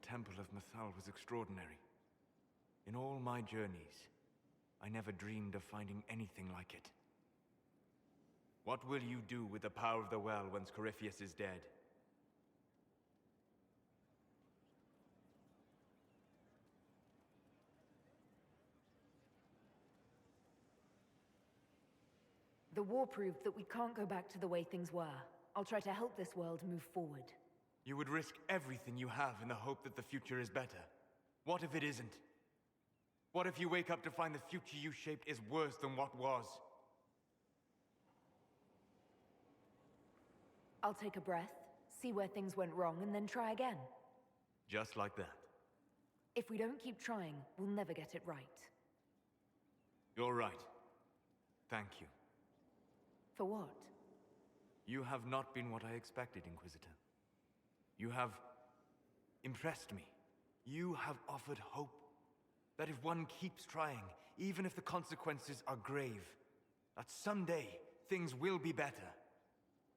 Temple of Mythal was extraordinary. In all my journeys, I never dreamed of finding anything like it. What will you do with the power of the well once Corypheus is dead? The war proved that we can't go back to the way things were. I'll try to help this world move forward. You would risk everything you have in the hope that the future is better. What if it isn't? What if you wake up to find the future you shaped is worse than what was? I'll take a breath, see where things went wrong, and then try again. Just like that. If we don't keep trying, we'll never get it right. You're right. Thank you. For what? You have not been what I expected, Inquisitor. You have impressed me. You have offered hope. That if one keeps trying, even if the consequences are grave, that someday things will be better.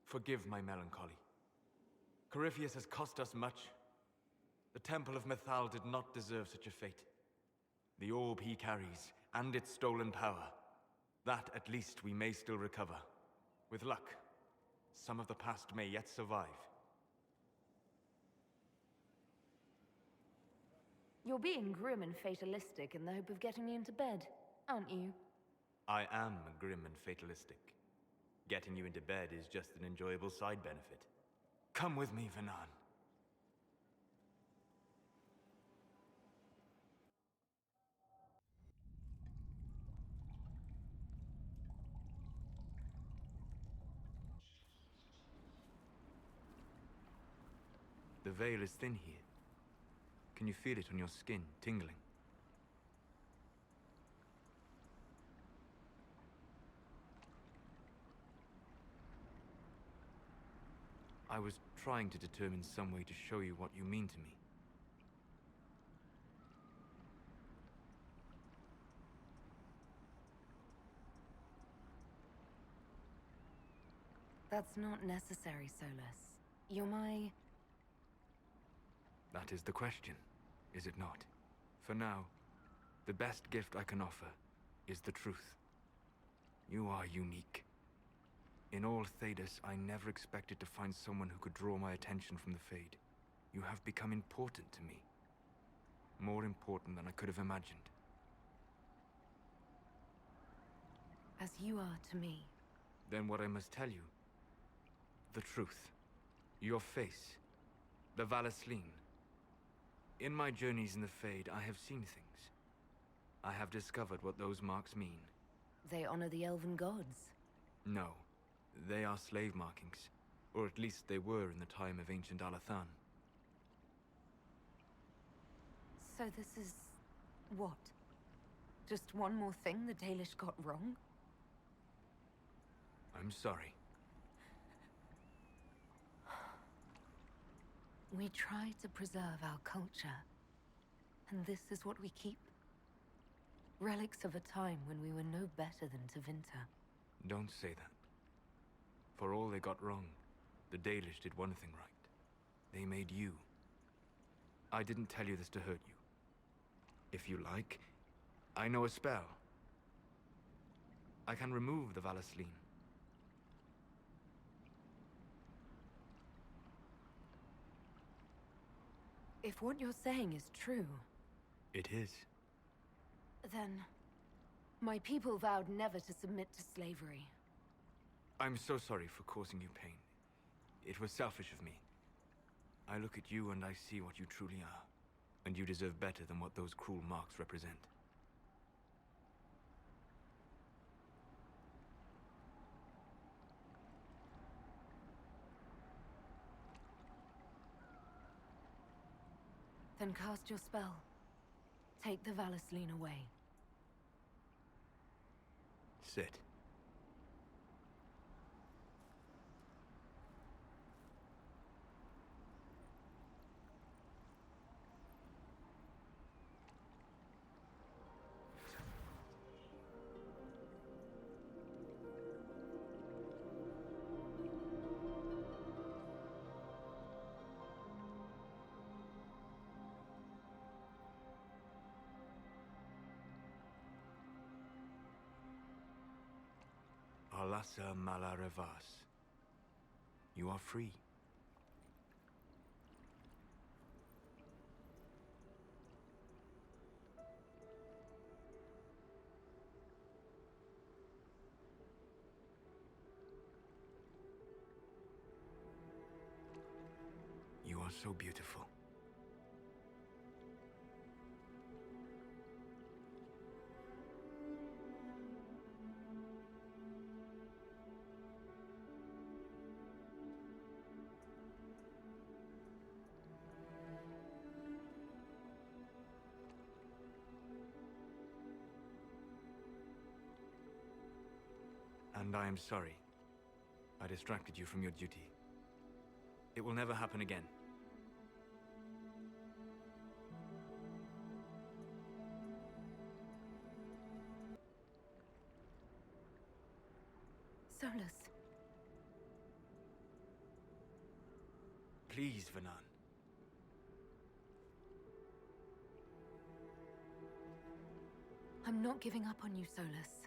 Forgive my melancholy. Corypheus has cost us much. The Temple of Mythal did not deserve such a fate. The orb he carries, and its stolen power, that at least we may still recover. With luck, some of the past may yet survive. You're being grim and fatalistic in the hope of getting me into bed, aren't you? I am grim and fatalistic. Getting you into bed is just an enjoyable side benefit. Come with me, Vanan. The veil is thin here. Can you feel it on your skin, tingling? I was trying to determine some way to show you what you mean to me. That's not necessary, Solus. You're my... That is the question, is it not? For now, the best gift I can offer is the truth. You are unique. In all Thedas, I never expected to find someone who could draw my attention from the Fade. You have become important to me. More important than I could have imagined. As you are to me. Then what I must tell you, the truth. Your face, the Valasleen. In my journeys in the Fade, I have seen things. I have discovered what those marks mean. They honor the elven gods. No, they are slave markings. Or at least they were in the time of ancient Alathan. So this is... what? Just one more thing the Dalish got wrong? I'm sorry. We try to preserve our culture. And this is what we keep? Relics of a time when we were no better than Tevinter. Don't say that. For all they got wrong, the Dalish did one thing right. They made you. I didn't tell you this to hurt you. If you like, I know a spell. I can remove the Valasleen. If what you're saying is true... It is. Then... my people vowed never to submit to slavery. I'm so sorry for causing you pain. It was selfish of me. I look at you and I see what you truly are. And you deserve better than what those cruel marks represent. Then cast your spell. Take the Valasleen away. Sit. Thalassa Malarevas. You are free. You are so beautiful. And I am sorry. I distracted you from your duty. It will never happen again. Solus. Please, Vanan. I'm not giving up on you, Solus.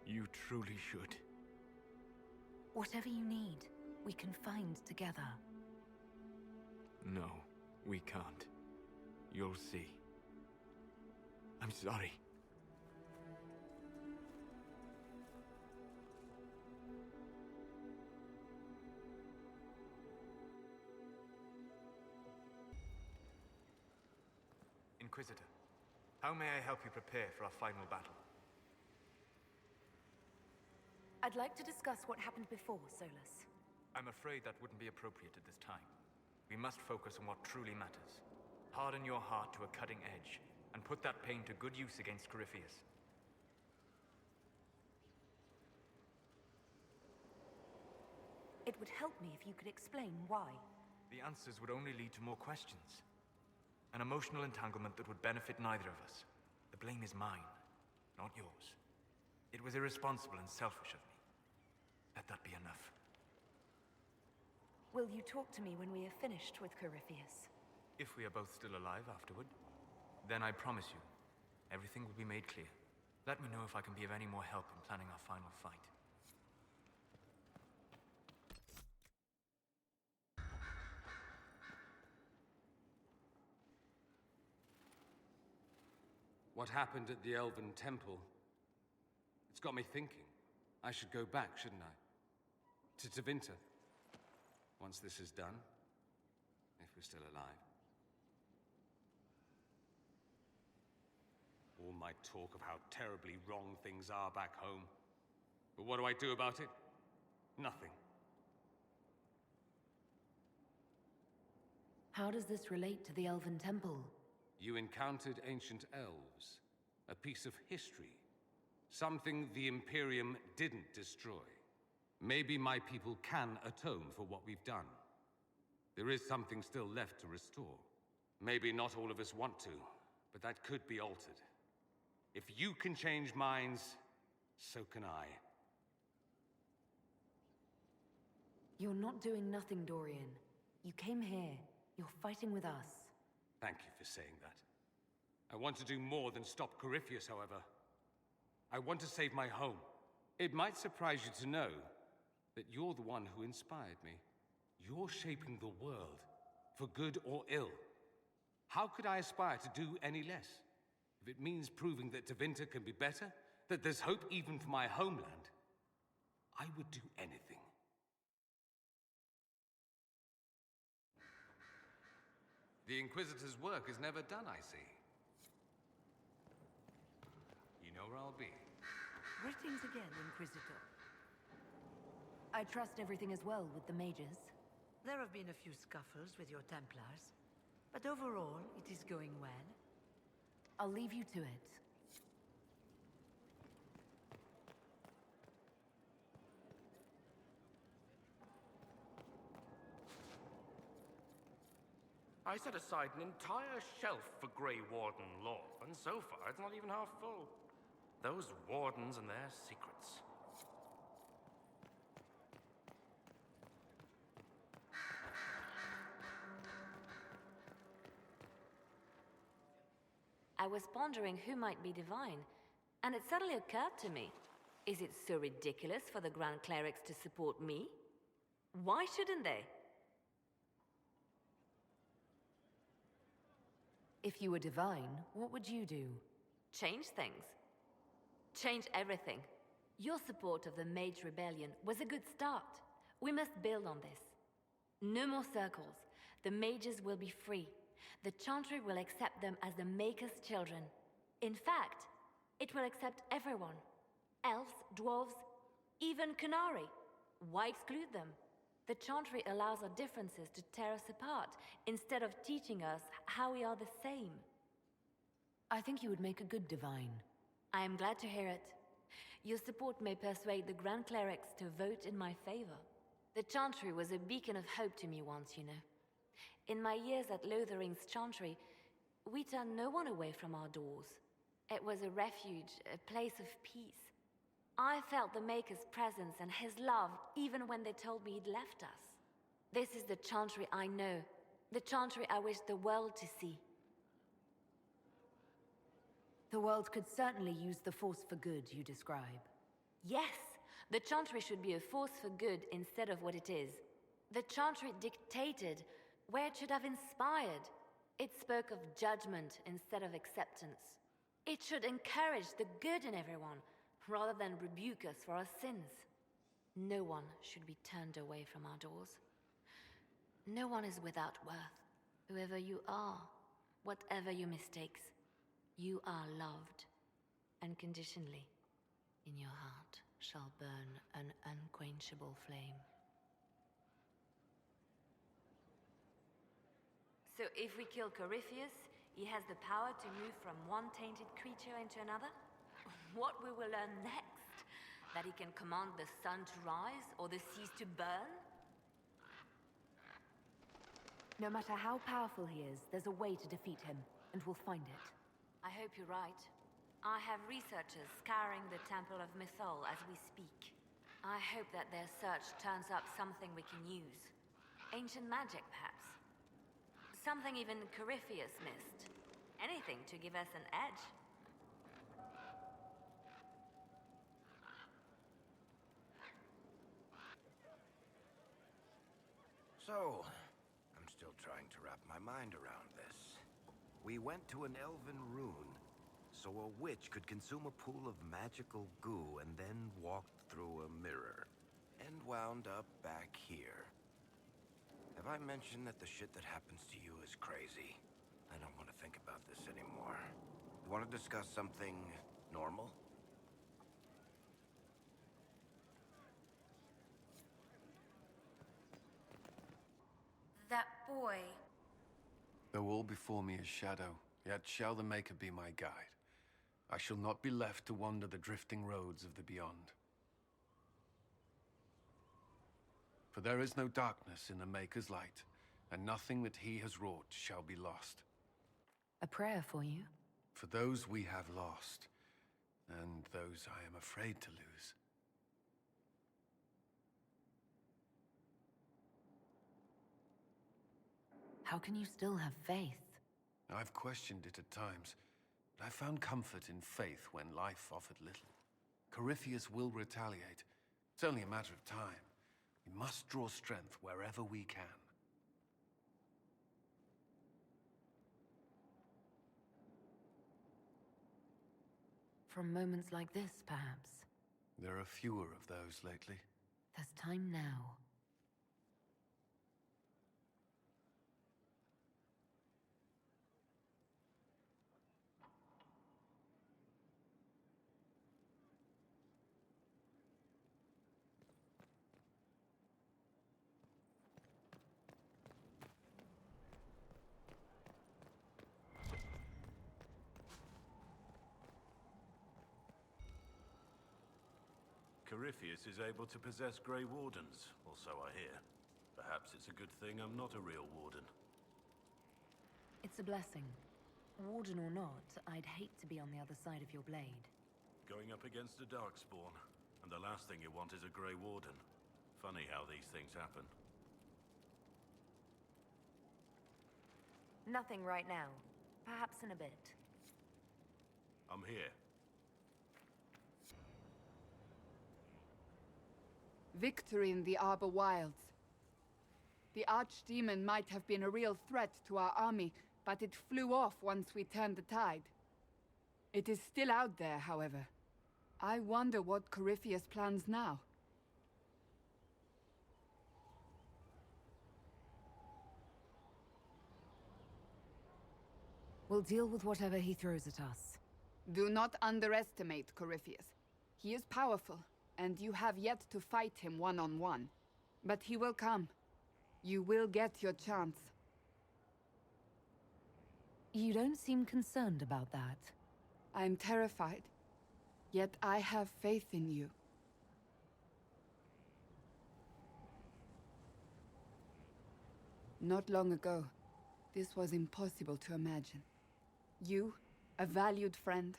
You truly should. Whatever you need, we can find together. No, we can't. You'll see. I'm sorry. Inquisitor, how may I help you prepare for our final battle? I'd like to discuss what happened before, Solus. I'm afraid that wouldn't be appropriate at this time. We must focus on what truly matters. Harden your heart to a cutting edge, and put that pain to good use against Corypheus. It would help me if you could explain why. The answers would only lead to more questions. An emotional entanglement that would benefit neither of us. The blame is mine, not yours. It was irresponsible and selfish of me. Let that be enough. Will you talk to me when we are finished with Corypheus? If we are both still alive afterward, then I promise you, everything will be made clear. Let me know if I can be of any more help in planning our final fight. What happened at the Elven Temple? It's got me thinking. I should go back, shouldn't I? To Tevinter. Once this is done. If we're still alive. All my talk of how terribly wrong things are back home. But what do I do about it? Nothing. How does this relate to the Elven Temple? You encountered ancient elves. A piece of history. Something the Imperium didn't destroy. Maybe my people can atone for what we've done. There is something still left to restore. Maybe not all of us want to, but that could be altered. If you can change minds, so can I. You're not doing nothing, Dorian. You came here. You're fighting with us. Thank you for saying that. I want to do more than stop Corypheus, however. I want to save my home. It might surprise you to know that you're the one who inspired me. You're shaping the world, for good or ill. How could I aspire to do any less? If it means proving that Tevinter can be better, that there's hope even for my homeland, I would do anything. The Inquisitor's work is never done, I see. You know where I'll be. Greetings again, Inquisitor. I trust everything is well with the mages. There have been a few scuffles with your Templars, but overall, it is going well. I'll leave you to it. I set aside an entire shelf for Grey Warden lore, and so far it's not even half full. Those Wardens and their secrets. I was pondering who might be divine, and it suddenly occurred to me. Is it so ridiculous for the Grand Clerics to support me? Why shouldn't they? If you were divine, what would you do? Change things. Change everything. Your support of the Mage Rebellion was a good start. We must build on this. No more circles. The mages will be free. The Chantry will accept them as the Maker's children. In fact, it will accept everyone. Elves, dwarves, even Canary. Why exclude them? The Chantry allows our differences to tear us apart, instead of teaching us how we are the same. I think you would make a good divine. I am glad to hear it. Your support may persuade the Grand Clerics to vote in my favor. The Chantry was a beacon of hope to me once, you know. In my years at Lothering's Chantry, we turned no one away from our doors. It was a refuge, a place of peace. I felt the Maker's presence and his love even when they told me he'd left us. This is the Chantry I know, the Chantry I wish the world to see. The world could certainly use the force for good you describe. Yes, the Chantry should be a force for good instead of what it is. The Chantry dictated where it should have inspired. It spoke of judgment instead of acceptance. It should encourage the good in everyone, rather than rebuke us for our sins. No one should be turned away from our doors. No one is without worth. Whoever you are, whatever your mistakes, you are loved, unconditionally. In your heart shall burn an unquenchable flame. So if we kill Corypheus, he has the power to move from one tainted creature into another? What we will learn next? That he can command the sun to rise or the seas to burn? No matter how powerful he is, there's a way to defeat him, and we'll find it. I hope you're right. I have researchers scouring the Temple of Mythol as we speak. I hope that their search turns up something we can use. Ancient magic, perhaps. Something even Corypheus missed. Anything to give us an edge. So, I'm still trying to wrap my mind around this. We went to an elven rune, so a witch could consume a pool of magical goo and then walked through a mirror, and wound up back here. Have I mentioned that the shit that happens to you is crazy? I don't want to think about this anymore. You want to discuss something normal? That boy. Though all before me is shadow, yet shall the Maker be my guide. I shall not be left to wander the drifting roads of the beyond. For there is no darkness in the Maker's light, and nothing that he has wrought shall be lost. A prayer for you? For those we have lost, and those I am afraid to lose. How can you still have faith? I've questioned it at times, but I found comfort in faith when life offered little. Corypheus will retaliate. It's only a matter of time. We must draw strength wherever we can. From moments like this, perhaps. There are fewer of those lately. There's time now. Corypheus is able to possess Grey Wardens, or so I hear. Perhaps it's a good thing I'm not a real Warden. It's a blessing. Warden or not, I'd hate to be on the other side of your blade. Going up against a Darkspawn, and the last thing you want is a Grey Warden. Funny how these things happen. Nothing right now. Perhaps in a bit. I'm here. Victory in the Arbor Wilds. The Archdemon might have been a real threat to our army, but it flew off once we turned the tide. It is still out there, however. I wonder what Corypheus plans now. We'll deal with whatever he throws at us. Do not underestimate Corypheus. He is powerful, and you have yet to fight him one-on-one. But he will come. You will get your chance. You don't seem concerned about that. I'm terrified. Yet I have faith in you. Not long ago, this was impossible to imagine. You, a valued friend,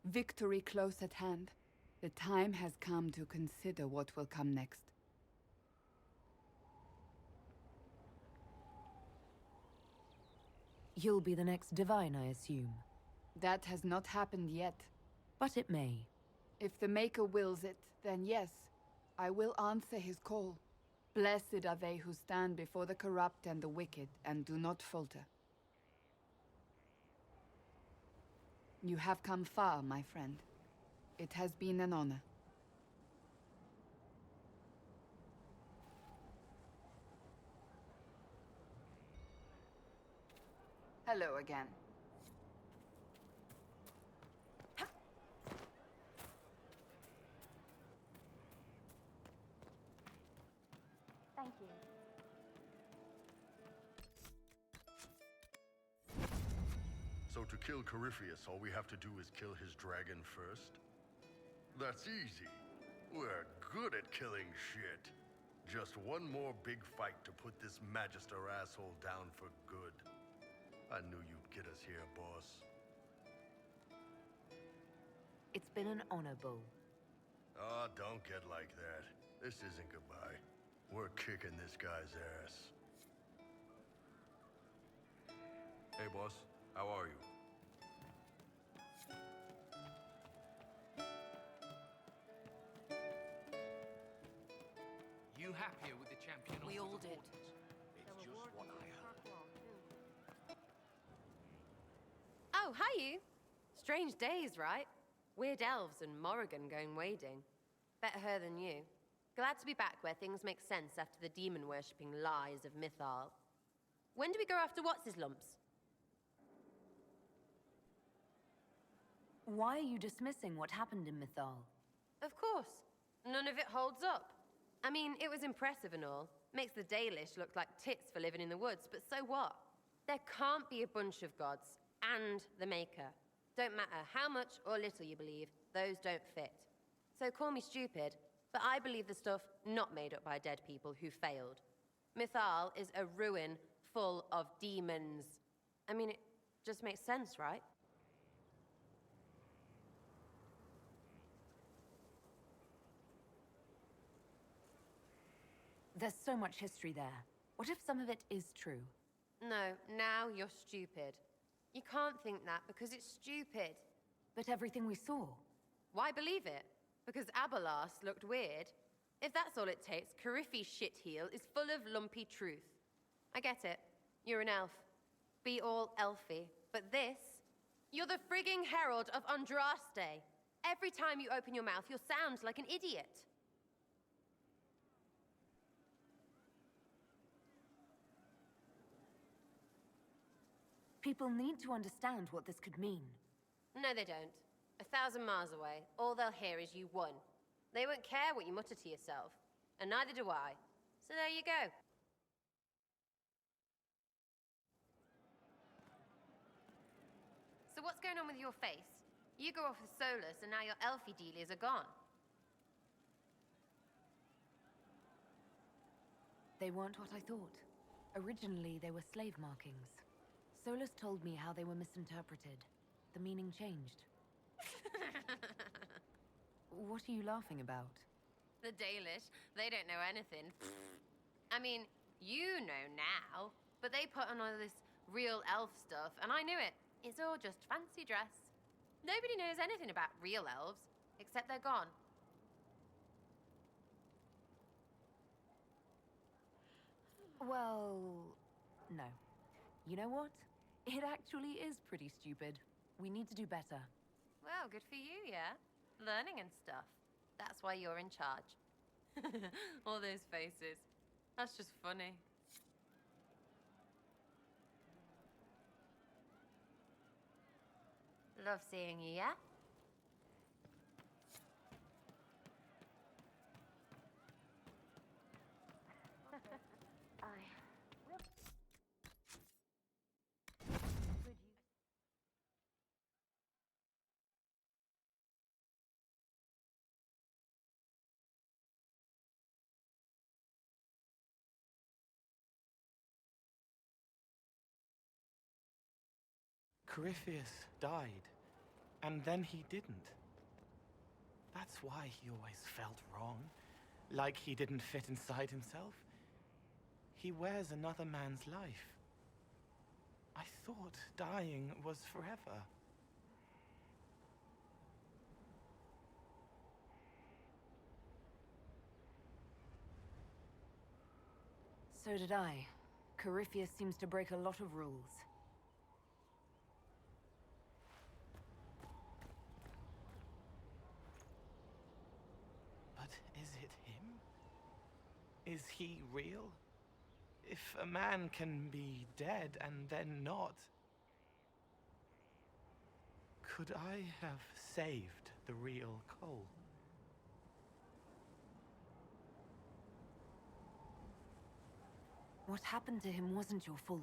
victory close at hand. The time has come to consider what will come next. You'll be the next Divine, I assume. That has not happened yet. But it may. If the Maker wills it, then yes, I will answer his call. Blessed are they who stand before the corrupt and the wicked and do not falter. You have come far, my friend. It has been an honor. Hello again. Thank you. So to kill Corypheus, all we have to do is kill his dragon first? That's easy. We're good at killing shit. Just one more big fight to put this Magister asshole down for good. I knew you'd get us here, boss. It's been an honor, Bull. Oh, don't get like that. This isn't goodbye. We're kicking this guy's ass. Hey, boss. How are you? You happier with the champion? We all did. It's just what I heard. Oh, hi you. Strange days, right? Weird elves and Morrigan going wading. Better her than you. Glad to be back where things make sense after the demon-worshipping lies of Mythal. When do we go after what's-his-lumps? Why are you dismissing what happened in Mythal? Of course. None of it holds up. I mean, it was impressive and all. Makes the Dalish look like tits for living in the woods, but so what? There can't be a bunch of gods and the Maker. Don't matter how much or little you believe, those don't fit. So call me stupid, but I believe the stuff not made up by dead people who failed. Mythal is a ruin full of demons. I mean, it just makes sense, right? There's so much history there. What if some of it is true? No, now you're stupid. You can't think that because it's stupid. But everything we saw. Why believe it? Because Abelas looked weird? If that's all it takes, Coryphe's shitheel is full of lumpy truth. I get it. You're an elf. Be all elfy. But this? You're the frigging herald of Andraste. Every time you open your mouth, you'll sound like an idiot. People need to understand what this could mean. No, they don't. 1,000 miles away, all they'll hear is you won. They won't care what you mutter to yourself. And neither do I. So there you go. So what's going on with your face? You go off with Solus, and now your elfie dealies are gone. They weren't what I thought. Originally, they were slave markings. Solus told me how they were misinterpreted. The meaning changed. What are you laughing about? The Dalish, they don't know anything. I mean, you know now, but they put on all this real elf stuff, and I knew it. It's all just fancy dress. Nobody knows anything about real elves, except they're gone. Well, no. You know what? It actually is pretty stupid. We need to do better. Well, good for you, yeah? Learning and stuff. That's why you're in charge. All those faces. That's just funny. Love seeing you, yeah? Corypheus died, and then he didn't. That's why he always felt wrong, like he didn't fit inside himself. He wears another man's life. I thought dying was forever. So did I. Corypheus seems to break a lot of rules. But is it him? Is he real? If a man can be dead and then not, could I have saved the real Cole? What happened to him wasn't your fault.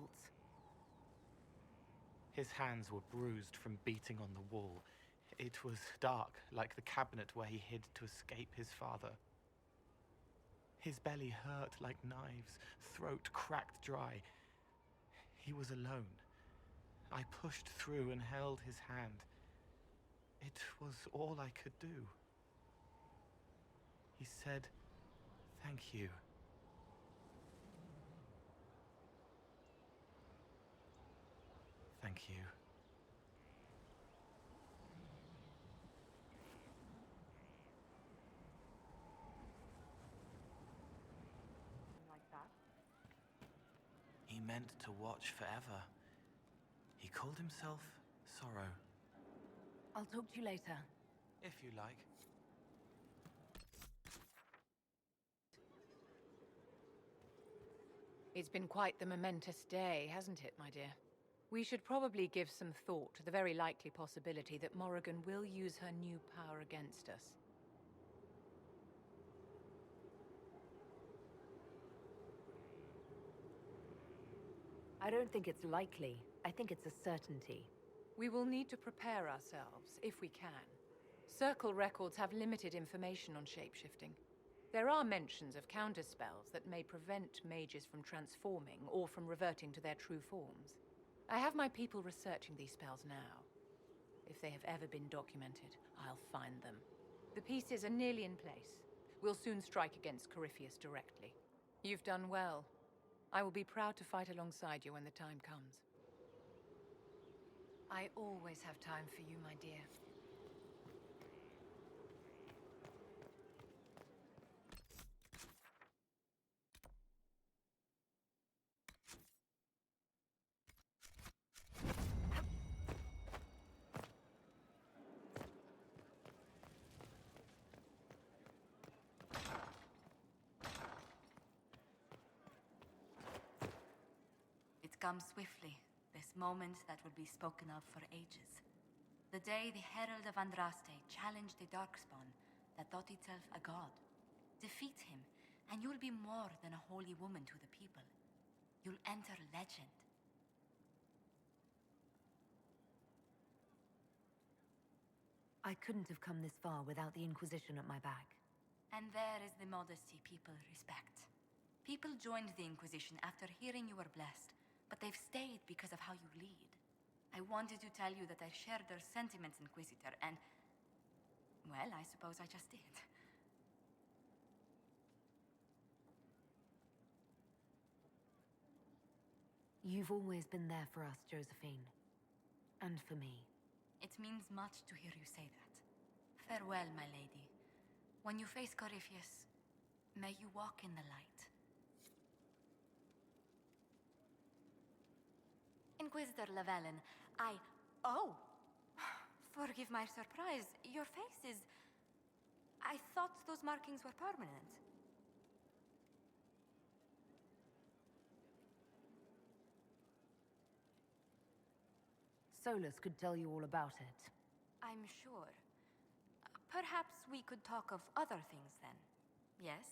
His hands were bruised from beating on the wall. It was dark, like the cabinet where he hid to escape his father. His belly hurt like knives, throat cracked dry. He was alone. I pushed through and held his hand. It was all I could do. He said, "Thank you." Thank you. Like that? He meant to watch forever. He called himself Sorrow. I'll talk to you later. If you like. It's been quite the momentous day, hasn't it, my dear? We should probably give some thought to the very likely possibility that Morrigan will use her new power against us. I don't think it's likely. I think it's a certainty. We will need to prepare ourselves, if we can. Circle records have limited information on shapeshifting. There are mentions of counterspells that may prevent mages from transforming or from reverting to their true forms. I have my people researching these spells now. If they have ever been documented, I'll find them. The pieces are nearly in place. We'll soon strike against Corypheus directly. You've done well. I will be proud to fight alongside you when the time comes. I always have time for you, my dear. It comes swiftly, this moment that will be spoken of for ages. The day the Herald of Andraste challenged the Darkspawn that thought itself a god. Defeat him, and you'll be more than a holy woman to the people. You'll enter legend. I couldn't have come this far without the Inquisition at my back. And there is the modesty people respect. People joined the Inquisition after hearing you were blessed, but they've stayed because of how you lead. I wanted to tell you that I shared their sentiments, Inquisitor, and... well, I suppose I just did. You've always been there for us, Josephine. And for me. It means much to hear you say that. Farewell, my lady. When you face Corypheus, may you walk in the light. Inquisitor Llewellyn, Oh! Forgive my surprise. Your face is... I thought those markings were permanent. Solus could tell you all about it. I'm sure. Perhaps we could talk of other things then. Yes?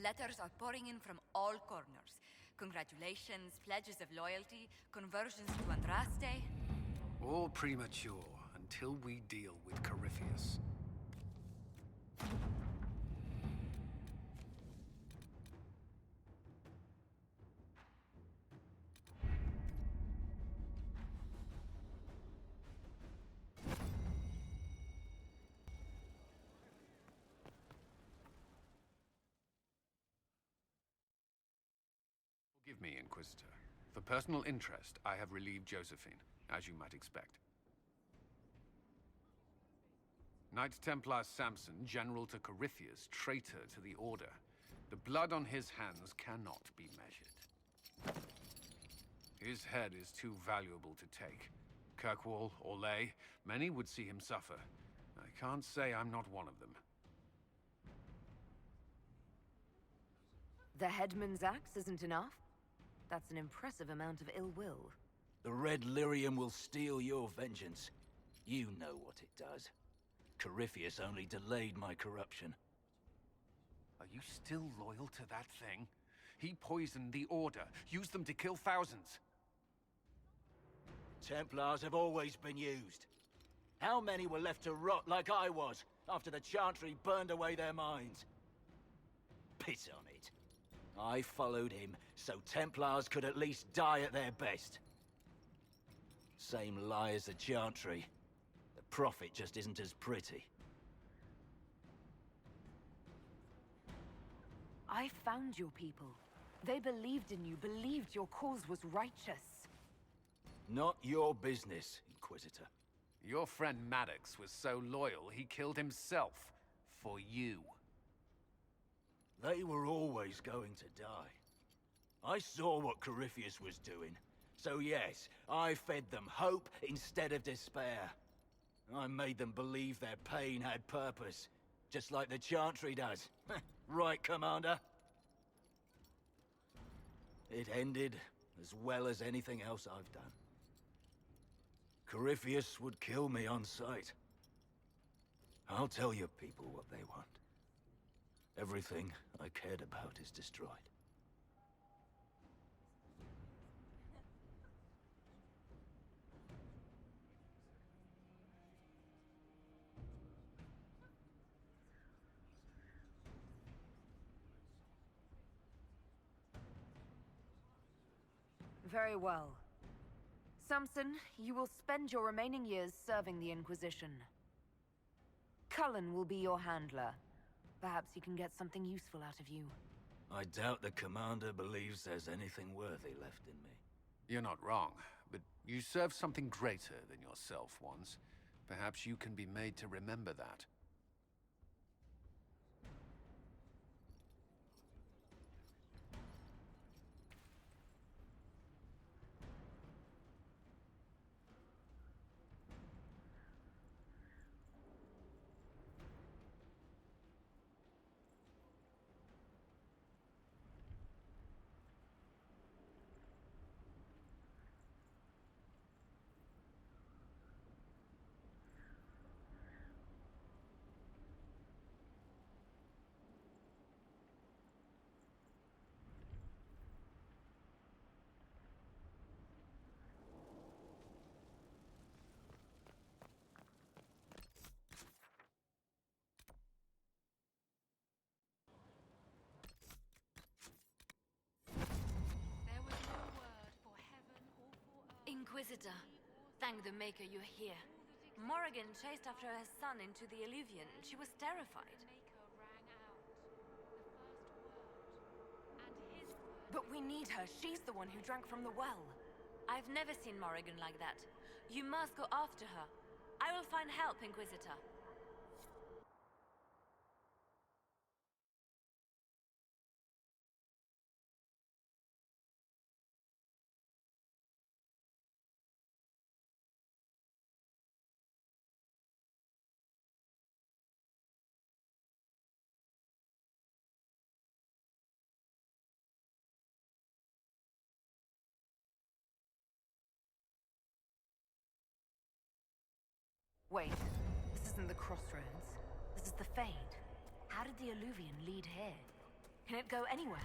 Letters are pouring in from all corners. Congratulations, pledges of loyalty, conversions to Andraste. All premature until we deal with Corypheus. Forgive me, Inquisitor. For personal interest, I have relieved Josephine, as you might expect. Knight Templar Samson, general to Corypheus, traitor to the Order. The blood on his hands cannot be measured. His head is too valuable to take. Kirkwall, Orlais, many would see him suffer. I can't say I'm not one of them. The headman's axe isn't enough? That's an impressive amount of ill will. The Red Lyrium will steal your vengeance. You know what it does. Corypheus only delayed my corruption. Are you still loyal to that thing? He poisoned the Order, used them to kill thousands. Templars have always been used. How many were left to rot like I was, after the Chantry burned away their minds? Piss on it. I followed him, so Templars could at least die at their best. Same lie as the Chantry. The Prophet just isn't as pretty. I found your people. They believed in you, believed your cause was righteous. Not your business, Inquisitor. Your friend Maddox was so loyal, he killed himself. For you. They were always going to die. I saw what Corypheus was doing. So yes, I fed them hope instead of despair. I made them believe their pain had purpose, just like the Chantry does. Right, Commander? It ended as well as anything else I've done. Corypheus would kill me on sight. I'll tell your people what they want. Everything I cared about is destroyed. Very well. Samson, you will spend your remaining years serving the Inquisition. Cullen will be your handler. Perhaps he can get something useful out of you. I doubt the Commander believes there's anything worthy left in me. You're not wrong, but you served something greater than yourself once. Perhaps you can be made to remember that. Inquisitor, thank the Maker you're here. Morrigan chased after her son into the Illuvian. She was terrified. But we need her. She's the one who drank from the well. I've never seen Morrigan like that. You must go after her. I will find help, Inquisitor. Wait, this isn't the crossroads. This is the Fade. How did the Illuvian lead here? Can it go anywhere?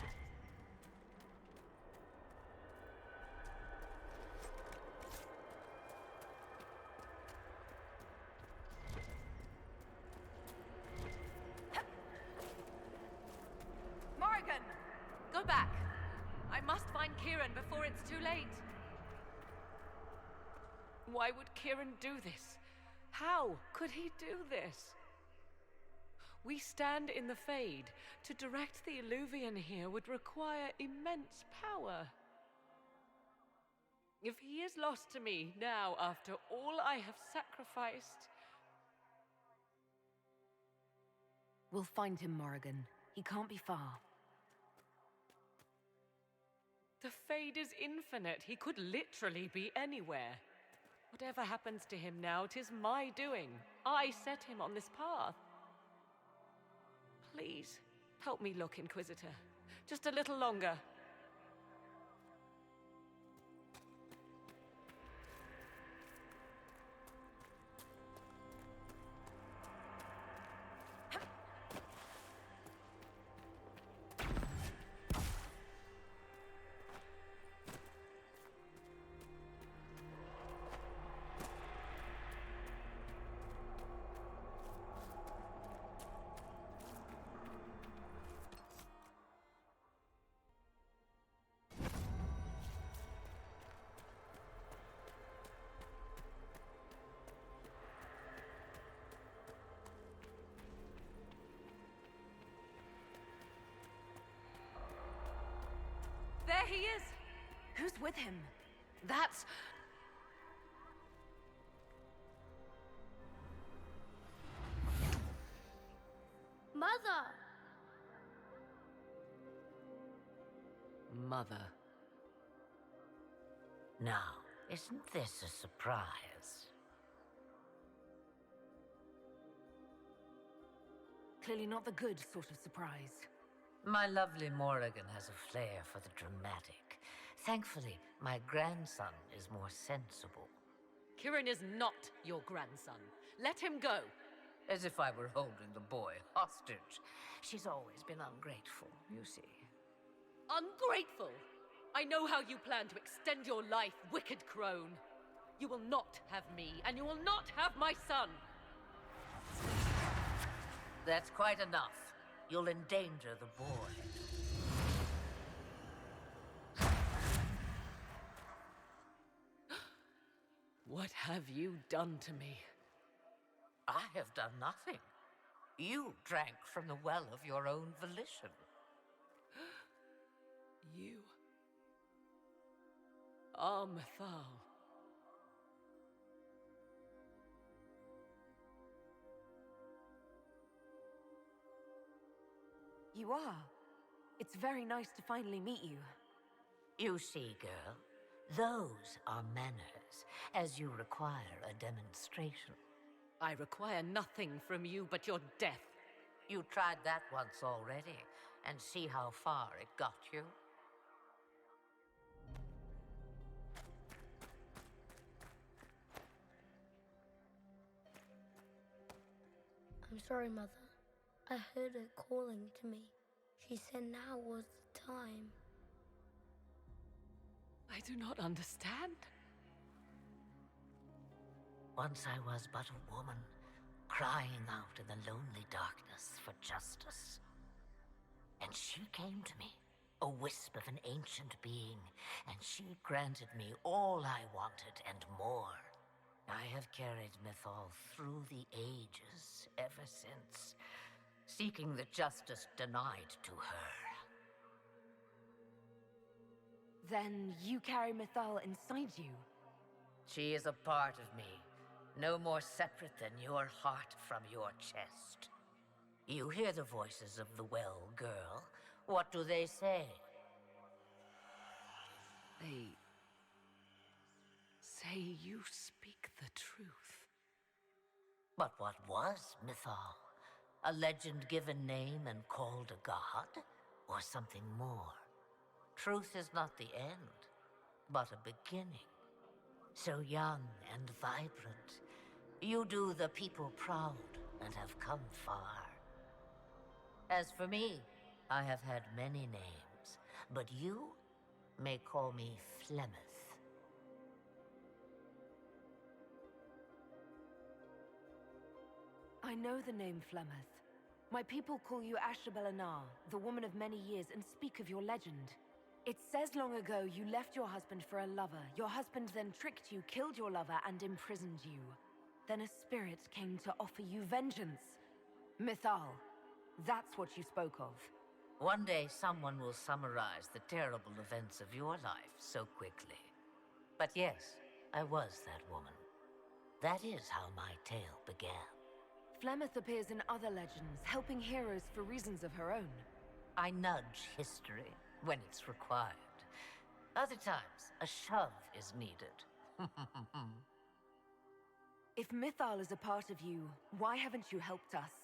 Morrigan! Go back! I must find Kieran before it's too late. Why would Kieran do this? How could he do this? We stand in the Fade. To direct the Illuvian here would require immense power. If he is lost to me now after all I have sacrificed... We'll find him, Morrigan. He can't be far. The Fade is infinite. He could literally be anywhere. Whatever happens to him now, 'tis my doing. I set him on this path. Please, help me look, Inquisitor. Just a little longer. There he is! Who's with him? That's... Mother! Mother. Now, isn't this a surprise? Clearly not the good sort of surprise. My lovely Morrigan has a flair for the dramatic. Thankfully, my grandson is more sensible. Kieran is not your grandson. Let him go. As if I were holding the boy hostage. She's always been ungrateful, you see. Ungrateful! I know how you plan to extend your life, wicked crone. You will not have me, and you will not have my son. That's quite enough. You'll endanger the boy. What have you done to me? I have done nothing. You drank from the well of your own volition. You... Armathal. You are. It's very nice to finally meet you. You see, girl, those are manners, as you require a demonstration. I require nothing from you but your death. You tried that once already, and see how far it got you? I'm sorry, Mother. I heard her calling to me. She said now was the time. I do not understand. Once I was but a woman, crying out in the lonely darkness for justice. And she came to me, a wisp of an ancient being, and she granted me all I wanted and more. I have carried Mythal through the ages ever since, seeking the justice denied to her. Then you carry Mythal inside you? She is a part of me, no more separate than your heart from your chest. You hear the voices of the well, girl. What do they say? They say you speak the truth. But what was Mythal? A legend given name and called a god? Or something more? Truth is not the end, but a beginning. So young and vibrant, you do the people proud and have come far. As for me, I have had many names, but you may call me Flemeth. I know the name Flemeth. My people call you Asher Belenar, the woman of many years, and speak of your legend. It says long ago you left your husband for a lover. Your husband then tricked you, killed your lover, and imprisoned you. Then a spirit came to offer you vengeance. Mythal, that's what you spoke of. One day someone will summarize the terrible events of your life so quickly. But yes, I was that woman. That is how my tale began. Flemeth appears in other legends, helping heroes for reasons of her own. I nudge history when it's required. Other times, a shove is needed. If Mythal is a part of you, why haven't you helped us?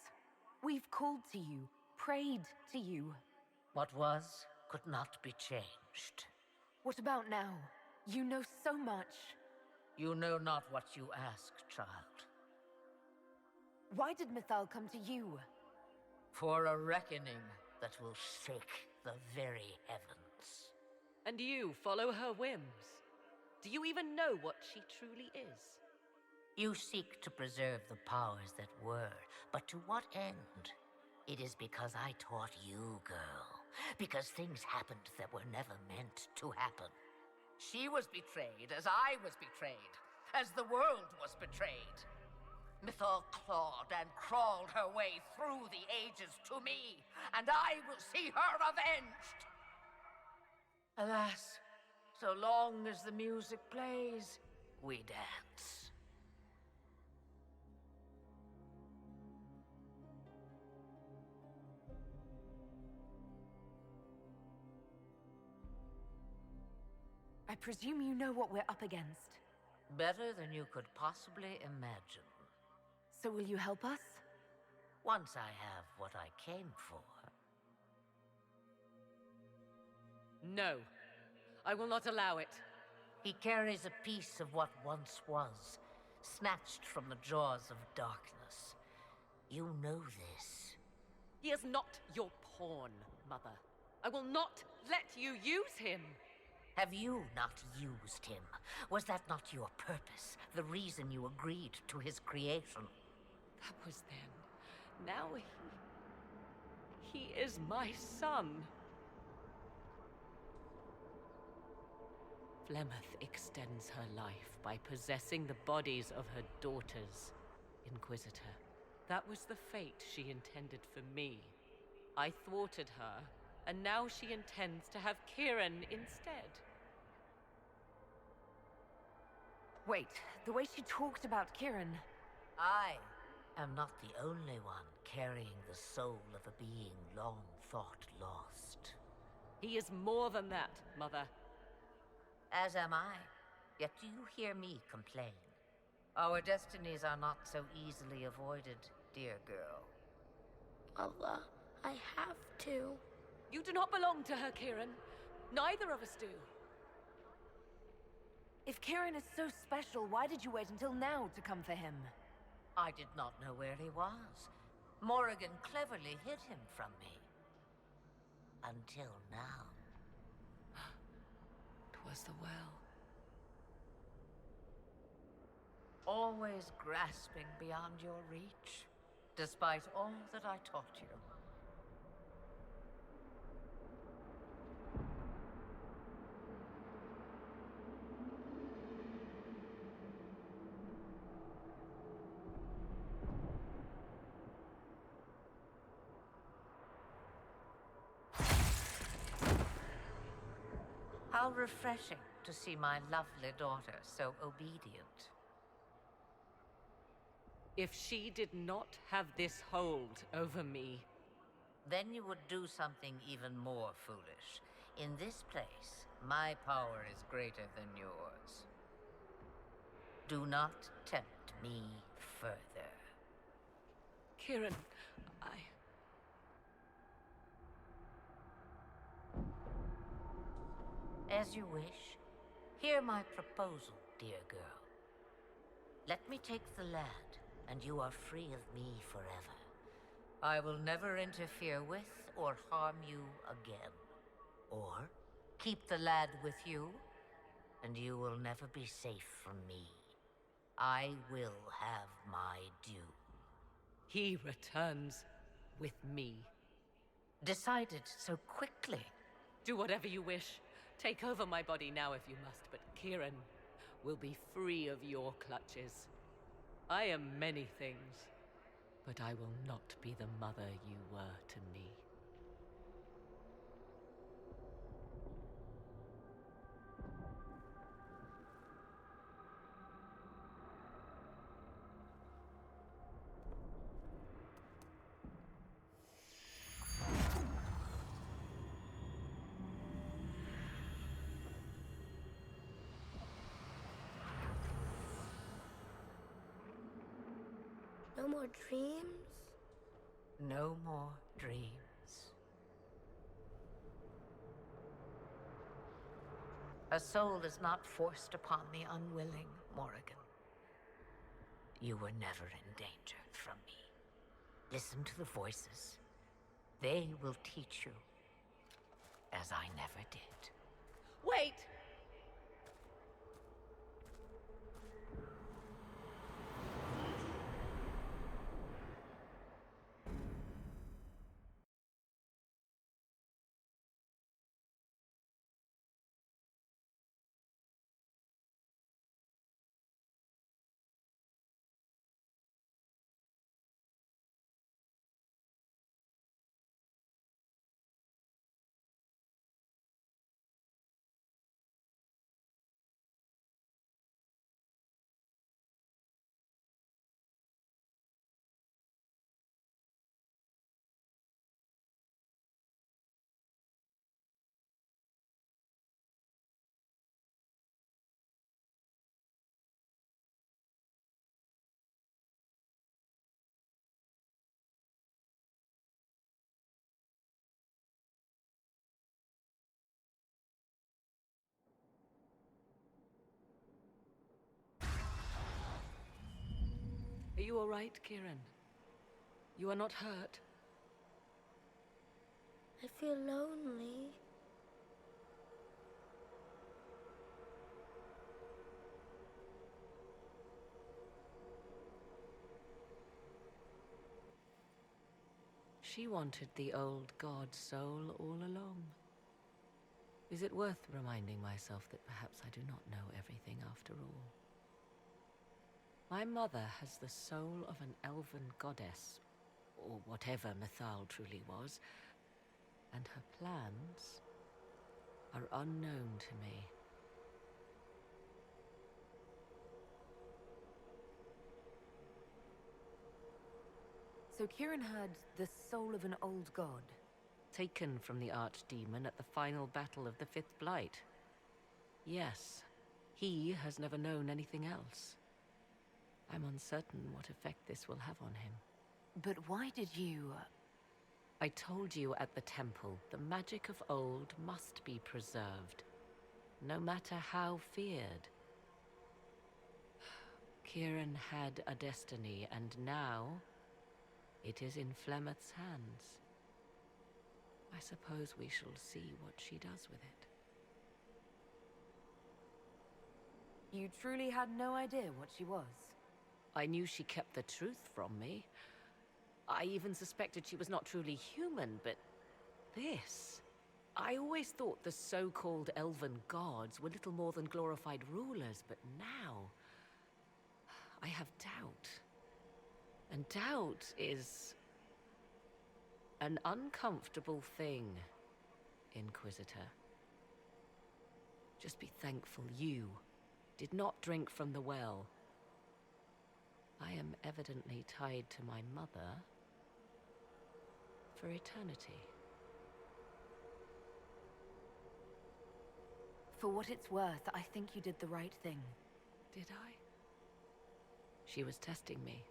We've called to you, prayed to you. What was could not be changed. What about now? You know so much. You know not what you ask, child. Why did Mythal come to you? For a reckoning that will shake the very heavens. And you follow her whims. Do you even know what she truly is? You seek to preserve the powers that were, but to what end? It is because I taught you, girl. Because things happened that were never meant to happen. She was betrayed as I was betrayed, as the world was betrayed. Mythal clawed and crawled her way through the ages to me, and I will see her avenged! Alas, so long as the music plays, we dance. I presume you know what we're up against. Better than you could possibly imagine. So will you help us? Once I have what I came for. No. I will not allow it. He carries a piece of what once was, snatched from the jaws of darkness. You know this. He is not your pawn, Mother. I will not let you use him. Have you not used him? Was that not your purpose? The reason you agreed to his creation? That was then. Now he is my son. Flemeth extends her life by possessing the bodies of her daughters, Inquisitor. That was the fate she intended for me. I thwarted her, and now she intends to have Kieran instead. Wait, the way she talked about Kieran... I am not the only one carrying the soul of a being long thought lost. He is more than that, Mother. As am I. Yet do you hear me complain? Our destinies are not so easily avoided, dear girl. Mother, I have to. You do not belong to her, Kieran. Neither of us do. If Kieran is so special, why did you wait until now to come for him? I did not know where he was. Morrigan cleverly hid him from me. Until now. 'Twas the well. Always grasping beyond your reach, despite all that I taught you. How refreshing to see my lovely daughter so obedient. If she did not have this hold over me, then you would do something even more foolish. In this place, my power is greater than yours. Do not tempt me further. Kieran, As you wish. Hear my proposal, dear girl. Let me take the lad, and you are free of me forever. I will never interfere with or harm you again. Or keep the lad with you, and you will never be safe from me. I will have my due. He returns with me. Decided so quickly. Do whatever you wish. Take over my body now if you must, but Kieran will be free of your clutches. I am many things, but I will not be the mother you were to me. No more dreams? No more dreams. A soul is not forced upon the unwilling, Morrigan. You were never in danger from me. Listen to the voices. They will teach you, as I never did. Wait! Are you all right, Kieran? You are not hurt? I feel lonely. She wanted the old god soul all along. Is it worth reminding myself that perhaps I do not know everything after all? My mother has the soul of an elven goddess, or whatever Mythal truly was, and her plans are unknown to me. So Kieran had the soul of an old god? Taken from the archdemon at the final battle of the Fifth Blight. Yes, he has never known anything else. I'm uncertain what effect this will have on him. But why did you... I told you at the temple, the magic of old must be preserved, no matter how feared. Kieran had a destiny, and now it is in Flemeth's hands. I suppose we shall see what she does with it. You truly had no idea what she was? I knew she kept the truth from me. I even suspected she was not truly human, but this... I always thought the so-called elven gods were little more than glorified rulers, but now... I have doubt. And doubt is... an uncomfortable thing, Inquisitor. Just be thankful you did not drink from the well. I am evidently tied to my mother for eternity. For what it's worth, I think you did the right thing. Did I? She was testing me,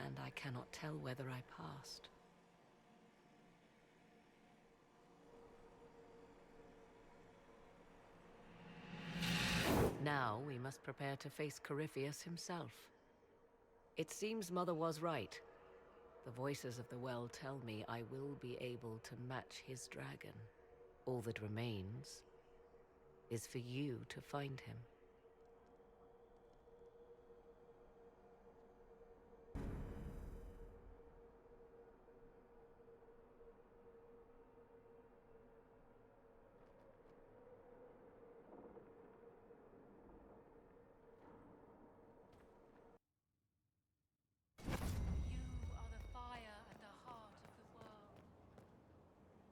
and I cannot tell whether I passed. Now we must prepare to face Corypheus himself. It seems Mother was right. The voices of the well tell me I will be able to match his dragon. All that remains is for you to find him.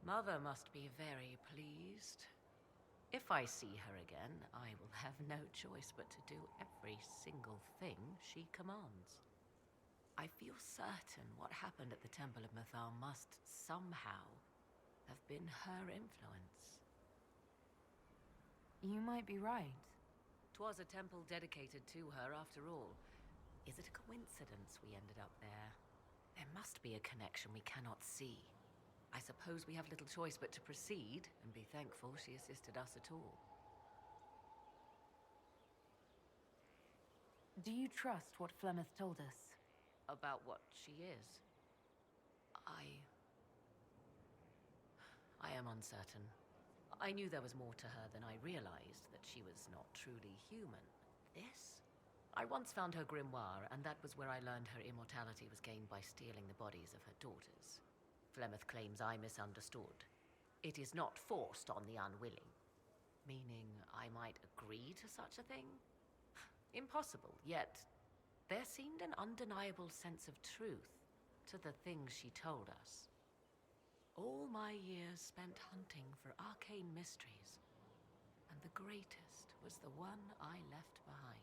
Mother must be very pleased. If I see her again, I will have no choice but to do every single thing she commands. I feel certain what happened at the Temple of Mythal must somehow have been her influence. You might be right. 'Twas a temple dedicated to her after all. Is it a coincidence we ended up there? There must be a connection we cannot see. I suppose we have little choice but to proceed and be thankful she assisted us at all. Do you trust what Flemeth told us? About what she is? I am uncertain. I knew there was more to her than I realized, that she was not truly human. This? I once found her grimoire, and that was where I learned her immortality was gained by stealing the bodies of her daughters. Flemeth claims I misunderstood. It is not forced on the unwilling. Meaning I might agree to such a thing? Impossible, yet there seemed an undeniable sense of truth to the things she told us. All my years spent hunting for arcane mysteries, and the greatest was the one I left behind.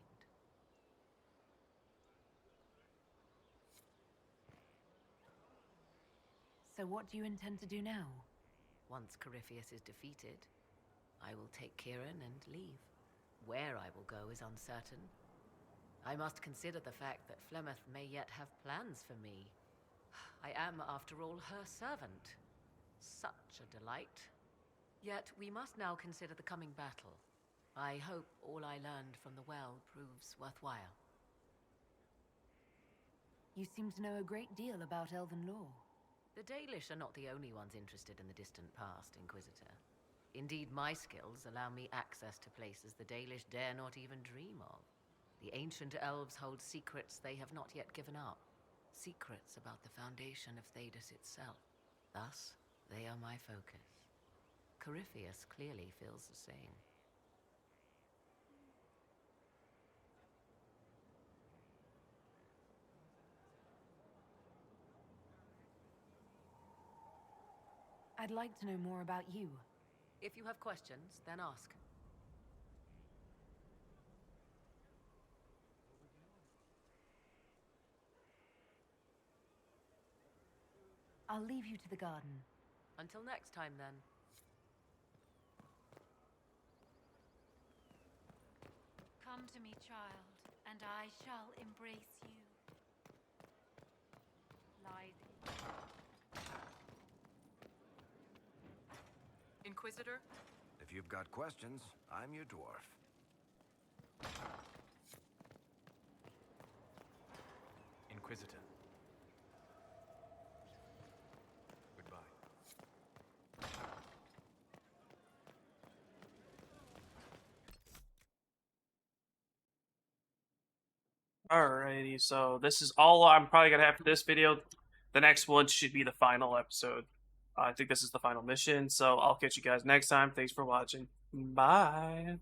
So what do you intend to do now? Once Corypheus is defeated, I will take Kieran and leave. Where I will go is uncertain. I must consider the fact that Flemeth may yet have plans for me. I am, after all, her servant. Such a delight. Yet we must now consider the coming battle. I hope all I learned from the well proves worthwhile. You seem to know a great deal about elven lore. The Dalish are not the only ones interested in the distant past, Inquisitor. Indeed, my skills allow me access to places the Dalish dare not even dream of. The ancient elves hold secrets they have not yet given up. Secrets about the foundation of Thedas itself. Thus, they are my focus. Corypheus clearly feels the same. I'd like to know more about you. If you have questions, then ask. I'll leave you to the garden. Until next time, then. Come to me, child, and I shall embrace you. Lie thee. Inquisitor? If you've got questions, I'm your dwarf. Inquisitor. Goodbye. Alrighty, so this is all I'm probably gonna have for this video. The next one should be the final episode. I think this is the final mission, so I'll catch you guys next time. Thanks for watching. Bye.